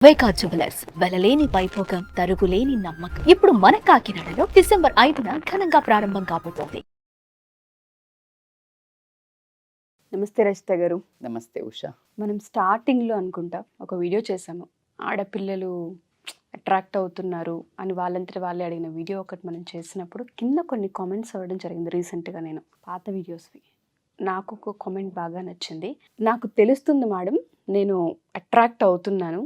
వైకా jewellers వెలలేని Vaibhogam తరుగులేని నమ్మకం. ఇప్పుడు మన కాకినాడలో డిసెంబర్ 5న ఘనంగా ప్రారంభం కాబోతోంది. నమస్తే రచిత గారు. నమస్తే ఉషా. మనం స్టార్టింగ్లో అనుకుంటా ఒక వీడియో చేసాము, ఆడపిల్లలు అట్రాక్ట్ అవుతున్నారు అని వాళ్ళంతటి వాళ్ళే అడిగిన వీడియో ఒకటి మనం చేసినప్పుడు కింద కొన్ని కామెంట్స్ అవ్వడం జరిగింది. రీసెంట్గా నేను పాత వీడియోస్వి నాకు ఒక కామెంట్ బాగా నచ్చింది. నాకు తెలుస్తుంది మేడం, నేను అట్రాక్ట్ అవుతున్నాను,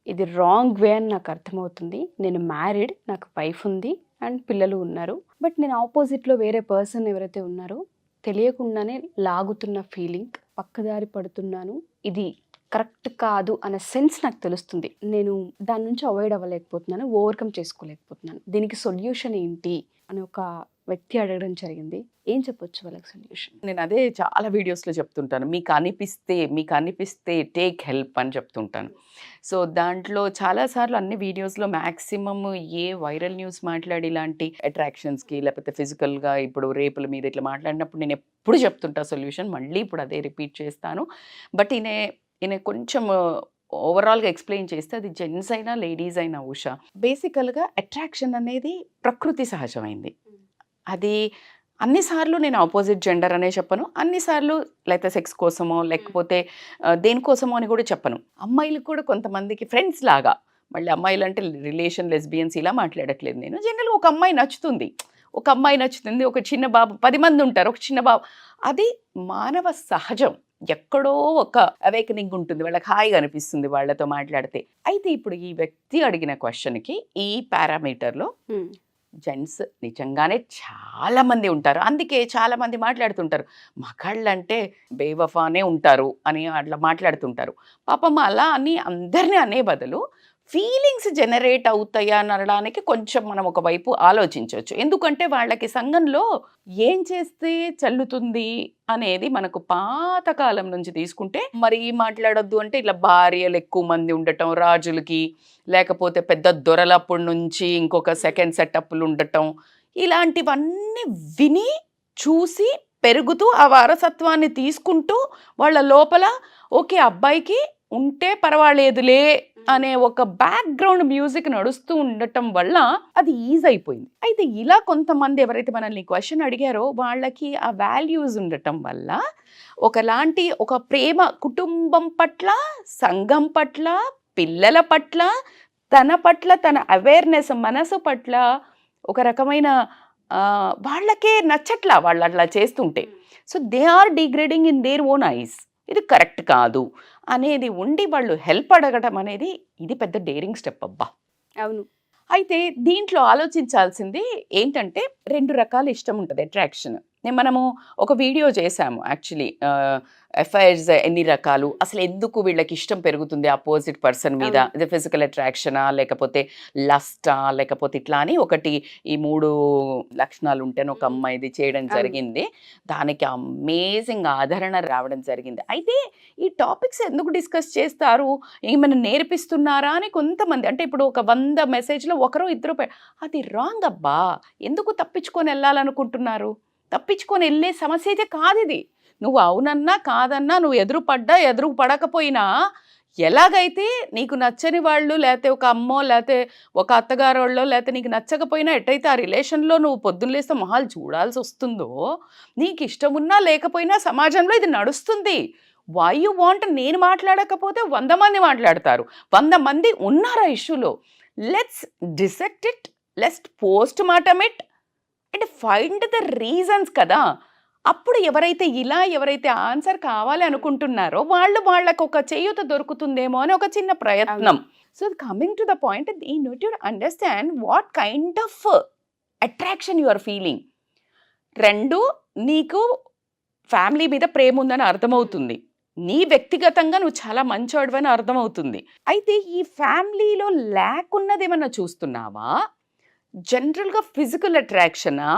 ఇది రాంగ్ వే అని నాకు అర్థమవుతుంది. నేను మ్యారీడ్, నాకు వైఫ్ ఉంది అండ్ పిల్లలు ఉన్నారు. బట్ నేను ఆపోజిట్లో వేరే పర్సన్ ఎవరైతే ఉన్నారో తెలియకుండానే లాగుతున్న ఫీలింగ్, పక్కదారి పడుతున్నాను, ఇది కరెక్ట్ కాదు అనే సెన్స్ నాకు తెలుస్తుంది. నేను దాని నుంచి అవాయిడ్ అవ్వలేకపోతున్నాను, ఓవర్కమ్ చేసుకోలేకపోతున్నాను. దీనికి సొల్యూషన్ ఏంటి అని ఒక వ్యక్తి అడగడం జరిగింది. ఏం చెప్పొచ్చు వాళ్ళకి సొల్యూషన్? నేను అదే చాలా వీడియోస్లో చెప్తుంటాను, మీకు అనిపిస్తే టేక్ హెల్ప్ అని చెప్తుంటాను. సో దాంట్లో చాలాసార్లు అన్ని వీడియోస్లో మ్యాక్సిమమ్ ఏ వైరల్ న్యూస్ మాట్లాడి ఇలాంటి అట్రాక్షన్స్కి లేకపోతే ఫిజికల్గా ఇప్పుడు రేపుల మీద ఇట్లా మాట్లాడినప్పుడు నేను ఎప్పుడు చెప్తుంటా సొల్యూషన్. మళ్ళీ ఇప్పుడు అదే రిపీట్ చేస్తాను. బట్ ఈయన కొంచెం ఓవరాల్గా ఎక్స్ప్లెయిన్ చేస్తే అది జెంట్స్ అయినా లేడీస్ అయినా ఉషా, బేసికల్గా అట్రాక్షన్ అనేది ప్రకృతి సహజమైంది. అది అన్నిసార్లు నేను ఆపోజిట్ జెండర్ అనే చెప్పను, అన్నిసార్లు లేకపోతే సెక్స్ కోసమో లేకపోతే దేనికోసమో అని కూడా చెప్పను. అమ్మాయిలకు కూడా కొంతమందికి ఫ్రెండ్స్ లాగా, మళ్ళీ అమ్మాయిలు అంటే రిలేషన్ లెస్బియన్స్ ఇలా మాట్లాడట్లేదు నేను. జనరల్గా ఒక అమ్మాయి నచ్చుతుంది, ఒక చిన్న బాబు, 10 మంది ఉంటారు, ఒక చిన్న బాబు, అది మానవ సహజం. ఎక్కడో ఒక అవేకనింగ్ ఉంటుంది, వాళ్ళకి హాయిగా అనిపిస్తుంది వాళ్ళతో మాట్లాడితే. అయితే ఇప్పుడు ఈ వ్యక్తి అడిగిన క్వశ్చన్కి ఈ పారామీటర్లో జెంట్స్ నిజంగానే చాలామంది ఉంటారు. అందుకే చాలామంది మాట్లాడుతుంటారు, మగాళ్ళంటే బేవఫానే ఉంటారు అని అట్లా మాట్లాడుతుంటారు. పాపం అలా అని అందరినీ అనే బదులు ఫీలింగ్స్ జనరేట్ అవుతాయా అని అనడానికి కొంచెం మనం ఒకవైపు ఆలోచించవచ్చు. ఎందుకంటే వాళ్ళకి సంఘంలో ఏం చేస్తే చల్లుతుంది అనేది మనకు పాతకాలం నుంచి తీసుకుంటే, మరి మాట్లాడొద్దు అంటే ఇట్లా భార్యలు ఎక్కువ మంది ఉండటం, రాజులకి లేకపోతే పెద్ద దొరలప్పటి నుంచి ఇంకొక సెకండ్ సెటప్లు ఉండటం, ఇలాంటివన్నీ విని చూసి పెరుగుతూ ఆ వారసత్వాన్ని తీసుకుంటూ వాళ్ళ లోపల ఓకే అబ్బాయికి ఉంటే పర్వాలేదులే అనే ఒక బ్యాక్గ్రౌండ్ మ్యూజిక్ నడుస్తూ ఉండటం వల్ల అది ఈజీ అయిపోయింది. అయితే ఇలా కొంతమంది ఎవరైతే మనల్ని క్వశ్చన్ అడిగారో వాళ్ళకి ఆ వాల్యూస్ ఉండటం వల్ల ఒక ప్రేమ, కుటుంబం పట్ల, సంఘం పట్ల, పిల్లల పట్ల, తన అవేర్నెస్, మనసు పట్ల ఒక రకమైన వాళ్ళకే నచ్చట్లా వాళ్ళు అట్లా చేస్తుంటే. So they are degrading in their own eyes. ఇది కరెక్ట్ కాదు అనేది ఉండి వాళ్ళు హెల్ప్ అడగడం అనేది ఇది పెద్ద డేరింగ్ స్టెప్ అబ్బా. అవును. అయితే దీంట్లో ఆలోచించాల్సింది ఏంటంటే 2 రకాల ఇష్టం ఉంటుంది అట్రాక్షన్. మనము ఒక వీడియో చేశాము యాక్చువల్లీ, ఎఫ్ఐఆర్స్ ఎన్ని రకాలు, అసలు ఎందుకు వీళ్ళకి ఇష్టం పెరుగుతుంది అపోజిట్ పర్సన్ మీద, ఇది ఫిజికల్ అట్రాక్షనా లేకపోతే లస్టా లేకపోతే ఇట్లా అని ఒకటి ఈ 3 లక్షణాలు ఉంటేనే ఒక అమ్మాయిది చేయడం జరిగింది. దానికి అమేజింగ్ ఆదరణ రావడం జరిగింది. అయితే ఈ టాపిక్స్ ఎందుకు డిస్కస్ చేస్తారు, ఏమైనా నేర్పిస్తున్నారా అని కొంతమంది, అంటే ఇప్పుడు ఒక 100 మెసేజ్లో ఒకరు ఇద్దరు, అది రాంగ్ అబ్బా. ఎందుకు తప్పించుకొని వెళ్ళాలనుకుంటున్నారు? తప్పించుకొని వెళ్ళే సమస్య అయితే కాదు ఇది. నువ్వు అవునన్నా కాదన్నా, నువ్వు ఎదురు పడకపోయినా, ఎలాగైతే నీకు నచ్చని వాళ్ళు లేకపోతే ఒక అమ్మో లేకపోతే ఒక అత్తగారు వాళ్ళో లేకపోతే నీకు నచ్చకపోయినా ఎట్టయితే ఆ రిలేషన్లో నువ్వు పొద్దున్న లేస్తే మొహాలు చూడాల్సి వస్తుందో, నీకు ఇష్టం ఉన్నా లేకపోయినా సమాజంలో ఇది నడుస్తుంది. వై యు వాంట్, నేను మాట్లాడకపోతే 100 మంది మాట్లాడతారు, 100 మంది ఉన్నారు ఆ ఇష్యూలో. Let's dissect it, let's post mortem it and find the reasons కదా. అప్పుడు ఎవరైతే ఆన్సర్ కావాలి అనుకుంటున్నారో వాళ్ళకు ఒక చేయూత దొరుకుతుందేమో అని ఒక చిన్న ప్రయత్నం. So coming to the point, you need to understand what kind of attraction you are feeling. 2, నీకు ఫ్యామిలీ మీద ప్రేమ ఉందని అర్థమవుతుంది, నీ వ్యక్తిగతంగా నువ్వు చాలా మంచోడు అని అర్థమవుతుంది. అయితే ఈ ఫ్యామిలీలో లేకున్నది ఏమన్నా చూస్తున్నావా? జనరల్గా ఫిజికల్ అట్రాక్షనా,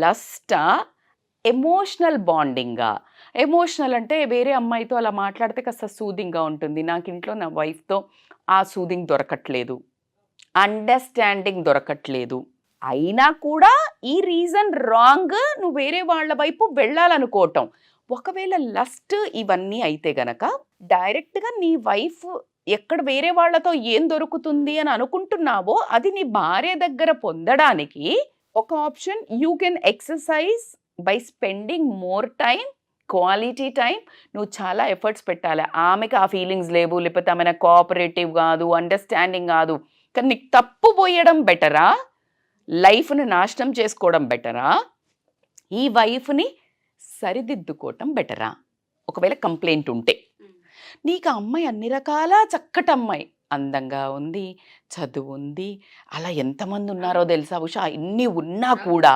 లస్టా, ఎమోషనల్ బాండింగా? ఎమోషనల్ అంటే వేరే అమ్మాయితో అలా మాట్లాడితే కాస్త సూదింగ్గా ఉంటుంది, నాకు ఇంట్లో నా వైఫ్తో ఆ సూదింగ్ దొరకట్లేదు, అండర్స్టాండింగ్ దొరకట్లేదు, అయినా కూడా ఈ రీజన్ రాంగ్, నువ్వు వేరే వాళ్ళ వైపు వెళ్ళాలనుకోవటం. ఒకవేళ లస్ట్ ఇవన్నీ అయితే గనక డైరెక్ట్గా నీ వైఫ్ ఎక్కడ వేరే వాళ్ళతో ఏం దొరుకుతుంది అని అనుకుంటున్నావో అది నీ భార్య దగ్గర పొందడానికి ఒక option. You can exercise by spending more time, quality time. నువ్వు చాలా ఎఫర్ట్స్ పెట్టాలి. ఆమెకి ఆ ఫీలింగ్స్ లేవు, లేకపోతే ఆమె కోఆపరేటివ్ కాదు, అండర్స్టాండింగ్ కాదు, కానీ నీకు తప్పు పోయడం బెటరా, లైఫ్ని నాశనం చేసుకోవడం బెటరా, ఈ వైఫ్ని సరిదిద్దుకోవటం బెటరా? ఒకవేళ కంప్లైంట్ ఉంటే నీకు ఆ అమ్మాయి అన్ని రకాల చక్కటి అమ్మాయి, అందంగా ఉంది, చదువు ఉంది, అలా ఎంతమంది ఉన్నారో తెలుసా ఉషా? ఇన్ని ఉన్నా కూడా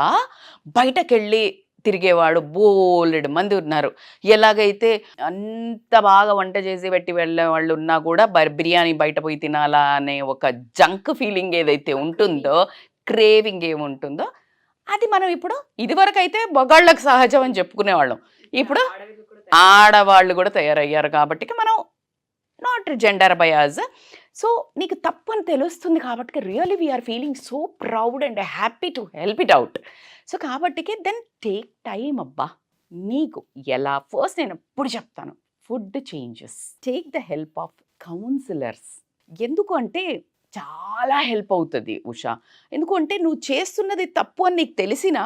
బయటకెళ్ళి తిరిగేవాడు బోలెడు మంది ఉన్నారు. ఎలాగైతే అంత బాగా వంట చేసి పెట్టి వెళ్ళే వాళ్ళు ఉన్నా కూడా బిర్యానీ బయట పోయి తినాలా అనే ఒక జంక్ ఫీలింగ్ ఏదైతే ఉంటుందో, క్రేవింగ్ ఏముంటుందో, అది మనం ఇప్పుడు ఇదివరకు అయితే మగాళ్ళకు సహజం అని చెప్పుకునేవాళ్ళం. ఇప్పుడు ఆడవాళ్ళు కూడా తయారయ్యారు కాబట్టి మనం నాట్ జెండర్ బయాస్. సో నీకు తప్పు అని తెలుస్తుంది కాబట్టి really we're feeling so proud and happy to help it out. So కాబట్టి దెన్ టేక్ టైం అబ్బా. నీకు ఎలా ఫస్ట్ నేను ఎప్పుడు చెప్తాను, food changes, take the help of counsellors. ఎందుకు అంటే చాలా హెల్ప్ అవుతుంది ఉషా. ఎందుకంటే నువ్వు చేస్తున్నది తప్పు అని నీకు తెలిసినా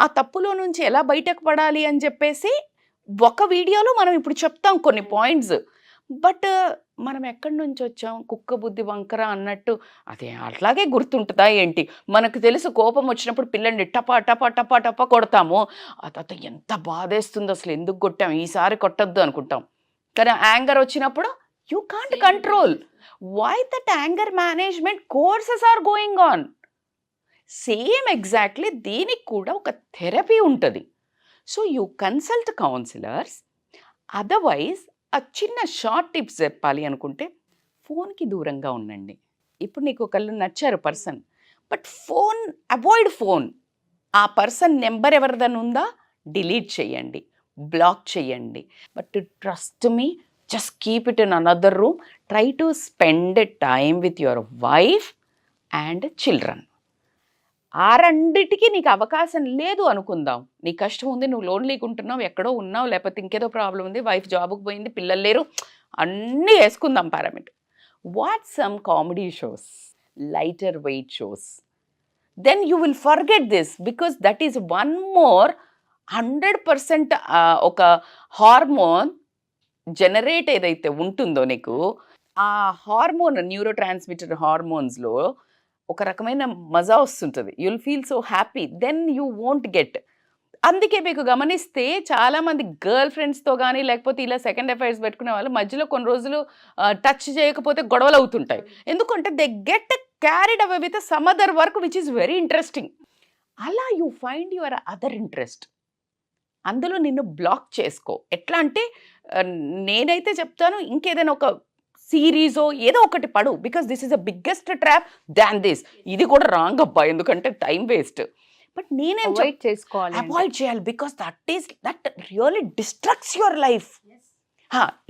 ఆ తప్పులో నుంచి ఎలా బయటకు పడాలి అని చెప్పేసి ఒక వీడియోలో మనం ఇప్పుడు చెప్తాం కొన్ని పాయింట్స్. బట్ మనం ఎక్కడి నుంచి వచ్చాం, కుక్క బుద్ధి వంకర అన్నట్టు అదే అట్లాగే గుర్తుంటుందా ఏంటి? మనకు తెలుసు కోపం వచ్చినప్పుడు పిల్లల్ని టపా టపా టపా టపా కొడతాము. అత ఎంత బాధేస్తుందో, అసలు ఎందుకు కొట్టాం, ఈసారి కొట్టద్దు అనుకుంటాం. కానీ యాంగర్ వచ్చినప్పుడు you can't control. Why that anger management courses are going on. Same exactly దీనికి కూడా ఒక థెరపీ ఉంటుంది. So you consult counsellors. Otherwise ఆ చిన్న షార్ట్ టిప్స్ చెప్పాలి అనుకుంటే ఫోన్కి దూరంగా ఉండండి. ఇప్పుడు నీకు ఒకళ్ళు నచ్చారు person, but phone avoid phone. ఆ పర్సన్ నెంబర్ ఎవరిదని ఉందా డిలీట్ చేయండి, బ్లాక్ చేయండి. But trust me, just keep it in another room. Try to spend time with your wife and children. ఆ రెండిటికి నీకు అవకాశం లేదు అనుకుందాం. నీ కష్టం ఉంది, నువ్వు లోన్ లేకుంటున్నావు, ఎక్కడో ఉన్నావు, లేకపోతే ఇంకేదో ప్రాబ్లం ఉంది, వైఫ్ జాబ్కి పోయింది, పిల్లలు లేరు, అన్నీ వేసుకుందాం parameter. What some comedy shows, lighter weight shows. Then you will forget this because that is one more 100% ఒక హార్మోన్ జనరేట్ ఏదైతే ఉంటుందో నీకు, ఆ హార్మోన్ న్యూరో ట్రాన్స్మిటర్ హార్మోన్స్లో ఒక రకమైన మజా వస్తుంటుంది. You'll feel so happy, then you won't get. అందుకే మీకు గమనిస్తే చాలామంది గర్ల్ ఫ్రెండ్స్తో కానీ లేకపోతే ఇలా సెకండ్ అఫైర్స్ పెట్టుకునే వాళ్ళు మధ్యలో కొన్ని రోజులు టచ్ చేయకపోతే గొడవలు అవుతుంటాయి. ఎందుకంటే they get carried away with some other work which is very interesting. అలా you find your other interest, అందులో నిన్ను బ్లాక్ చేసుకో. ఎట్లా అంటే నేనైతే చెప్తాను, ఇంకేదైనా ఒక సిరీజో ఏదో ఒకటి పడు, because this is the biggest trap than this. ఇది కూడా రాంగ్ అబ్బా, ఎందుకంటే టైం వేస్ట్. బట్ నేనేం అవాయిడ్ చేయాలి, because that really destructs your life.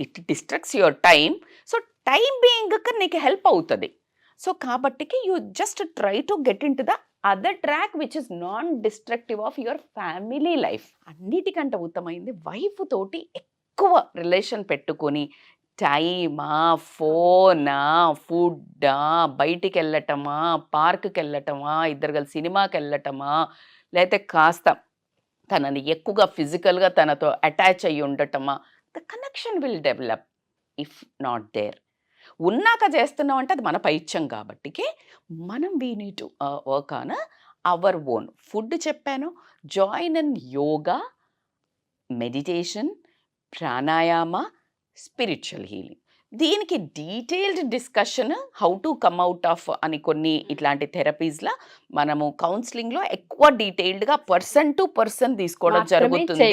It destructs your time. So time being నీకు హెల్ప్ అవుతుంది. సో కాబట్టికి you just try to get in to the other track which is non destructive of your family life. అన్నిటికంటే ఉత్తమైంది wife తోటి ఎక్కువ relation పెట్టుకొని టైమా, ఫోనా, ఫుడ్డా, బయటికి వెళ్ళటమా, పార్క్కి వెళ్ళటమా, ఇద్దరు కలిసి సినిమాకి వెళ్ళటమా, లేకపోతే కాస్త తనని ఎక్కువగా ఫిజికల్గా తనతో అటాచ్ అయ్యి ఉండటమా, the connection will develop. If not there, ఉన్నాక చేస్తున్నాం అంటే అది మన పైత్యం కాబట్టికి మనం we need to work on our own. Food చెప్పాను, join in yoga, meditation, pranayama, spiritual healing. దీనికి detailed discussion how to come out of అని కొన్ని ఇట్లాంటి థెరపీస్లో మనము కౌన్సిలింగ్లో ఎక్కువ డీటెయిల్డ్గా పర్సన్ టు పర్సన్ తీసుకోవడం జరుగుతుంది,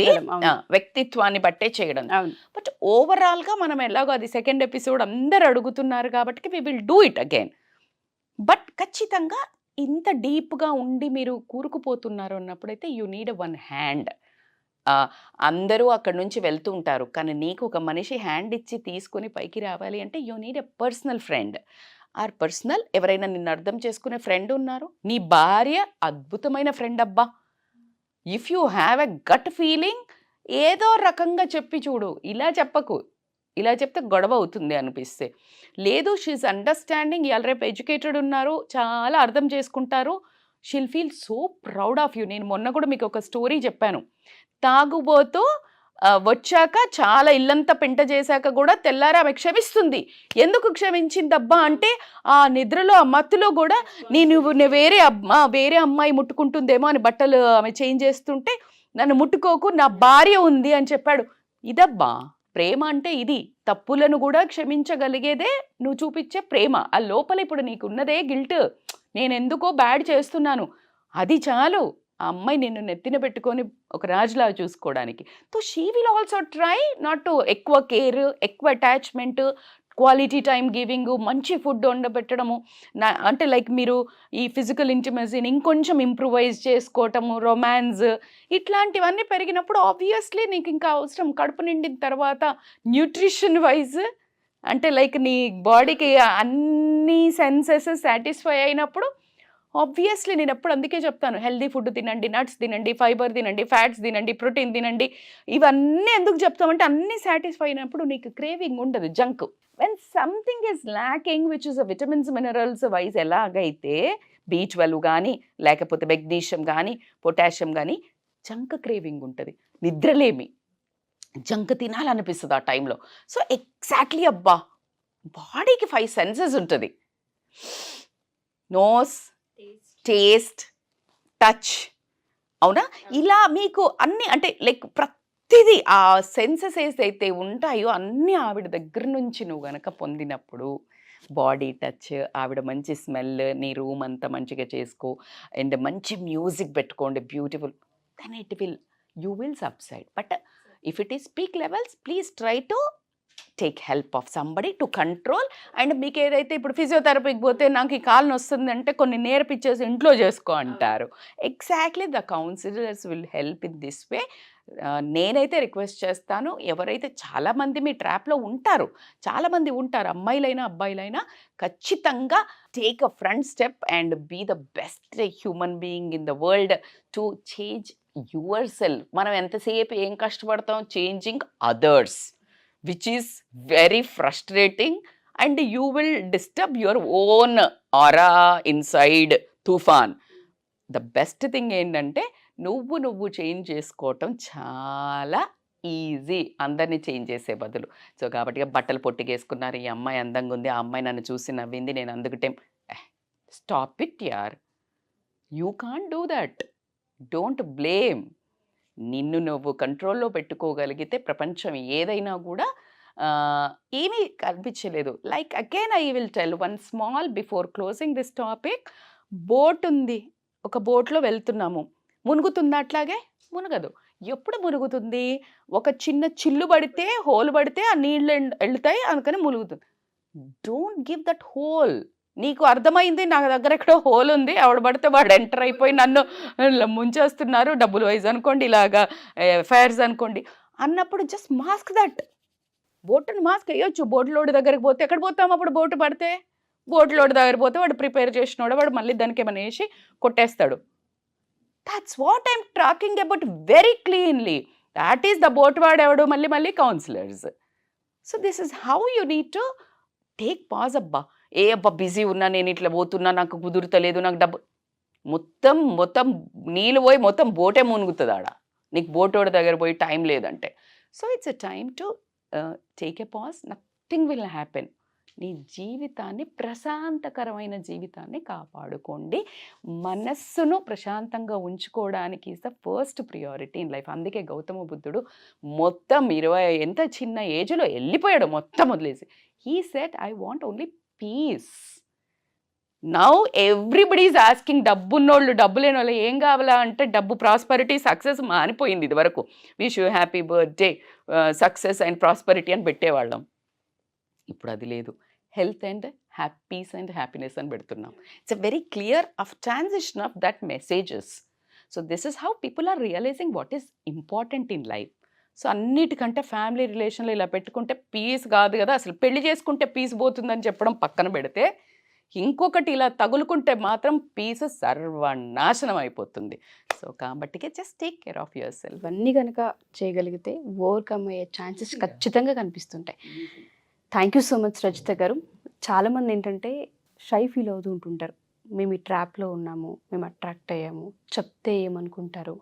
వ్యక్తిత్వాన్ని బట్టే చేయడం. బట్ ఓవరాల్గా మనం ఎలాగో అది సెకండ్ ఎపిసోడ్ అందరు అడుగుతున్నారు కాబట్టి we will do it again. But ఖచ్చితంగా ఇంత డీప్గా ఉండి మీరు కూరుకుపోతున్నారు అన్నప్పుడైతే యూ నీడ్ వన్ హ్యాండ్. అందరూ అక్కడ నుంచి వెళ్తూ ఉంటారు, కానీ నీకు ఒక మనిషి హ్యాండ్ ఇచ్చి తీసుకొని పైకి రావాలి అంటే you need a personal friend. Or personal ఎవరైనా నిన్ను అర్థం చేసుకునే ఫ్రెండ్ ఉన్నారు. నీ భార్య అద్భుతమైన ఫ్రెండ్ అబ్బా. If you have a gut feeling, ఏదో రకంగా చెప్పి చూడు, ఇలా చెప్పకు, ఇలా చెప్తే గొడవ అవుతుంది అనిపిస్తే. లేదు షీఈస్ అండర్‌స్టాండింగ్, ఇయాల రేపు ఎడ్యుకేటెడ్ ఉన్నారు, చాలా అర్థం చేసుకుంటారు. She'll feel so proud of you. నేను మొన్న కూడా మీకు ఒక స్టోరీ చెప్పాను. తాగుబోతూ వచ్చాక చాలా ఇల్లంతా పెంట చేశాక కూడా తెల్లారి ఆమె క్షమిస్తుంది. ఎందుకు క్షమించిందబ్బా అంటే, ఆ నిద్రలో ఆ మత్తులో కూడా నువ్వు వేరే అమ్మాయి ముట్టుకుంటుందేమో అని బట్టలు ఆమె చేంజ్ చేస్తుంటే, నన్ను ముట్టుకోకు, నా భార్య ఉంది అని చెప్పాడు. ఇదబ్బా ప్రేమ అంటే, ఇది తప్పులను కూడా క్షమించగలిగేదే నువ్వు చూపించే ప్రేమ. ఆ లోపల ఇప్పుడు నీకున్నదే గిల్ట్, నేను ఎందుకో బ్యాడ్ చేస్తున్నాను, అది చాలు ఆ అమ్మాయి నిన్ను నెత్తిన పెట్టుకొని ఒక రాజులా చూసుకోవడానికి. So she will also try not to ఎక్కువ కేర్, ఎక్కువ అటాచ్మెంట్, క్వాలిటీ టైం గివింగ్, మంచి ఫుడ్ వండబెట్టడము, అంటే లైక్ మీరు ఈ ఫిజికల్ ఇంటిమసీని ఇంకొంచెం ఇంప్రూవైజ్ చేసుకోవటము, రొమాన్స్, ఇట్లాంటివన్నీ పెరిగినప్పుడు ఆబ్వియస్లీ నీకు ఇంకా అవసరం. కడుపు నిండిన తర్వాత న్యూట్రిషన్ వైజ్ అంటే లైక్ నీ బాడీకి అన్ని సెన్సెస్ సాటిస్ఫై అయినప్పుడు ఆబ్వియస్లీ నేను ఎప్పుడు అందుకే చెప్తాను, హెల్దీ ఫుడ్ తినండి, నట్స్ తినండి, ఫైబర్ తినండి, ఫ్యాట్స్ తినండి, ప్రోటీన్ తినండి. ఇవన్నీ ఎందుకు చెప్తామంటే అన్నీ సాటిస్ఫై అయినప్పుడు నీకు క్రేవింగ్ ఉండదు junk. When something is lacking which is vitamins minerals wise ఎలాగైతే B12 కానీ లేకపోతే మెగ్నీషియం కానీ పొటాషియం కానీ జంక్ క్రేవింగ్ ఉంటుంది. నిద్రలేమి, జంక్ తినాలనిపిస్తుంది ఆ టైంలో. సో ఎగ్జాక్ట్లీ అబ్బా బాడీకి 5 సెన్సెస్ ఉంటుంది. నోస్, టేస్ట్, టచ్, అవునా? ఇలా మీకు అన్ని అంటే లైక్ ప్రతిదీ ఆ సెన్సెస్ ఏదైతే ఉంటాయో అన్నీ ఆవిడ దగ్గర నుంచి నువ్వు గనక పొందినప్పుడు, బాడీ టచ్, ఆవిడ మంచి స్మెల్, నీ రూమ్ అంతా మంచిగా చేసుకో, అండ్ మంచి మ్యూజిక్ పెట్టుకోండి beautiful, then you will subside. But if it is peak levels, please try to take help of somebody to control. And మీకు ఏదైతే ఇప్పుడు ఫిజియోథెరపీకి పోతే నాకు ఈ కాలు వస్తుంది అంటే కొన్ని నేర్పించేసి ఇంట్లో చేసుకో అంటారు. Exactly the counsellors will help in this way. నేనైతే రిక్వెస్ట్ చేస్తాను, ఎవరైతే చాలామంది మీ ట్రాప్లో ఉంటారు, చాలామంది ఉంటారు, అమ్మాయిలైనా అబ్బాయిలైనా, ఖచ్చితంగా take a front step and be the best human being in the world to change yourself. మనం ఎంతసేపు ఏం కష్టపడతాం, changing others, which is very frustrating, and you will disturb your own aura inside tufan. The best thing ఏంటంటే నువ్వు change చేసుకోవటం చాలా easy, అందరినీ change చేసే బదులు. సో కాబట్టి బట్టలు పొట్టికేసుకున్నారు, ఈ అమ్మాయి అందంగా ఉంది, ఆ అమ్మాయి నన్ను చూసి నవ్వింది, నేను అందుకటే స్టాప్ ఇట్ యార్, you can't do that, don't blame. నిన్ను నువ్వు కంట్రోల్లో పెట్టుకోగలిగితే ప్రపంచం ఏదైనా కూడా ఏమీ కనిపించలేదు. Like again I will tell one small before closing this topic. Boat ఉంది, ఒక బోట్లో వెళ్తున్నాము, మునుగుతుందా? అట్లాగే మునగదు. ఎప్పుడు మునుగుతుంది? ఒక చిన్న చిల్లు పడితే, హోల్ పడితే ఆ నీళ్ళు వెళ్తాయి, అందుకని మునుగుతుంది. Don't give that hole. నీకు అర్థమైంది నా దగ్గర ఎక్కడో హోల్ ఉంది, ఆవిడ పడితే వాడు ఎంటర్ అయిపోయి నన్ను ముంచేస్తున్నారు, డబ్బులు వైజ్ అనుకోండి, ఇలాగా ఫైర్స్ అనుకోండి అన్నప్పుడు జస్ట్ మాస్క్ దట్. బోటుని మాస్క్ వేయొచ్చు. బోట్ లోడ్ దగ్గరికి పోతే ఎక్కడ పోతాం అప్పుడు? బోటు పడితే బోట్ లోడ్ దగ్గర పోతే వాడు ప్రిపేర్ చేసినోడు వాడు మళ్ళీ దానికి ఏమైనా వేసి కొట్టేస్తాడు. That's what I'm talking about very cleanly. That is the boat వాడేవాడు మళ్ళీ counsellors. So this is how you need to take pause. అబ్బా బిజీ ఉన్నా, నేను ఇట్లా పోతున్నా, నాకు కుదురుతలేదు, నాకు డబ్బు, మొత్తం నీళ్ళు పోయి మొత్తం బోటే మునుగుతుంది ఆడ, నీకు బోటోడి దగ్గర పోయి టైం లేదంటే. So it's a time to take a pause. Nothing will happen. నీ జీవితాన్ని, ప్రశాంతకరమైన జీవితాన్ని కాపాడుకోండి. మనస్సును ప్రశాంతంగా ఉంచుకోవడానికి is the first priority in life. అందుకే గౌతమ బుద్ధుడు మొత్తం 20 ఎంత చిన్న ఏజ్లో వెళ్ళిపోయాడు మొత్తం వదిలేసి. He said I want only peace. Now everybody is asking, డబ్బున్నోళ్ళు, డబ్బు లేని వాళ్ళు ఏం కావాలా అంటే డబ్బు, ప్రాస్పరిటీ, సక్సెస్ మానిపోయింది. ఇది వరకు wish you happy birthday, success and prosperity అని పెట్టేవాళ్ళం. ఇప్పుడు అది లేదు. Health and peace and happiness అని పెడుతున్నాం. It's a very clear of transition of that messages. So this is how people are realising what is important in life. So అన్నిటికంటే family రిలేషన్లో ఇలా పెట్టుకుంటే పీస్ కాదు కదా, అసలు పెళ్లి చేసుకుంటే పీస్ పోతుందని చెప్పడం పక్కన పెడితే, ఇంకొకటి ఇలా తగులుకుంటే మాత్రం పీస్ సర్వనాశనం అయిపోతుంది. సో కాబట్టి just take care of your self. ఇవన్నీ కనుక చేయగలిగితే ఓవర్కమ్ అయ్యే ఛాన్సెస్ ఖచ్చితంగా కనిపిస్తుంటాయి. Thank you so much Rajitha గారు. చాలామంది ఏంటంటే షై ఫీల్ అవుతూ ఉంటుంటారు, మేము ఈ ట్రాప్లో ఉన్నాము, మేము అట్రాక్ట్ అయ్యాము, చెప్తే ఏమనుకుంటారు,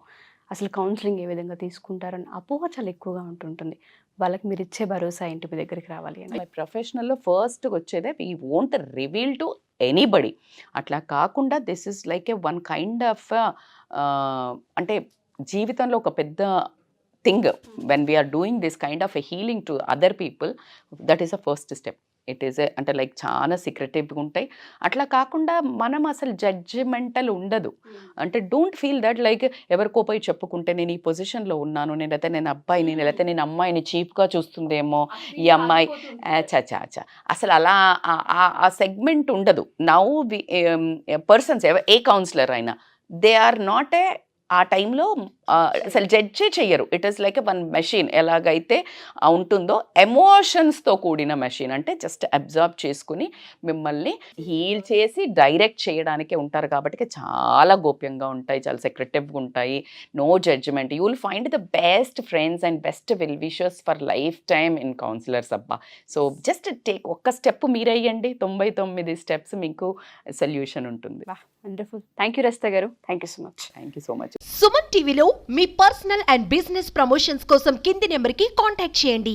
అసలు కౌన్సిలింగ్ ఏ విధంగా తీసుకుంటారని అపోహ చాలా ఎక్కువగా ఉంటుంటుంది. వాళ్ళకి మీరు ఇచ్చే భరోసా ఏంటి మీ దగ్గరికి రావాలి అని? మై ప్రొఫెషనల్లో ఫస్ట్ వచ్చేదే we won't reveal to anybody. అట్లా కాకుండా this is like a one kind of అంటే జీవితంలో ఒక పెద్ద thing. When we're doing this kind of a healing to other people, that is a first step. It is అంటే like చాలా సీక్రెటివ్గా ఉంటాయి. అట్లా కాకుండా మనం అసలు జడ్జిమెంటల్ ఉండదు. అంటే డోంట్ ఫీల్ దట్ లైక్ ఎవరికో పోయి చెప్పుకుంటే నేను ఈ పొజిషన్లో ఉన్నాను, నేనైతే నేను అబ్బాయిని, లేకపోతే నేను అమ్మాయిని చీప్గా చూస్తుందేమో ఈ అమ్మాయి, చా అసలు అలా ఆ సెగ్మెంట్ ఉండదు. నౌ పర్సన్స్ ఏ కౌన్సిలర్ అయినా దే ఆర్ నాట్ ఏ ఆ టైంలో అసలు జడ్జే చెయ్యరు. It is like a one machine. ఎలాగైతే ఉంటుందో ఎమోషన్స్తో కూడిన మెషిన్, అంటే జస్ట్ అబ్జర్వ్ చేసుకుని మిమ్మల్ని హీల్ చేసి డైరెక్ట్ చేయడానికే ఉంటారు. కాబట్టి చాలా గోప్యంగా ఉంటాయి, చాలా సెక్రెటివ్గా ఉంటాయి. No judgement. You will find the best friends and best well wishers for lifetime in counsellors అబ్బా. సో జస్ట్ టేక్ ఒక్క స్టెప్ మీరయ్యండి, 99 స్టెప్స్ మీకు సొల్యూషన్ ఉంటుంది. వండర్ఫుల్. థ్యాంక్ యూ రజిత గారు. Thank you so much. Thank you so much. Suman టీవీలో మీ personal and business promotions కోసం కింది నెంబర్కి కాంటాక్ట్ చేయండి.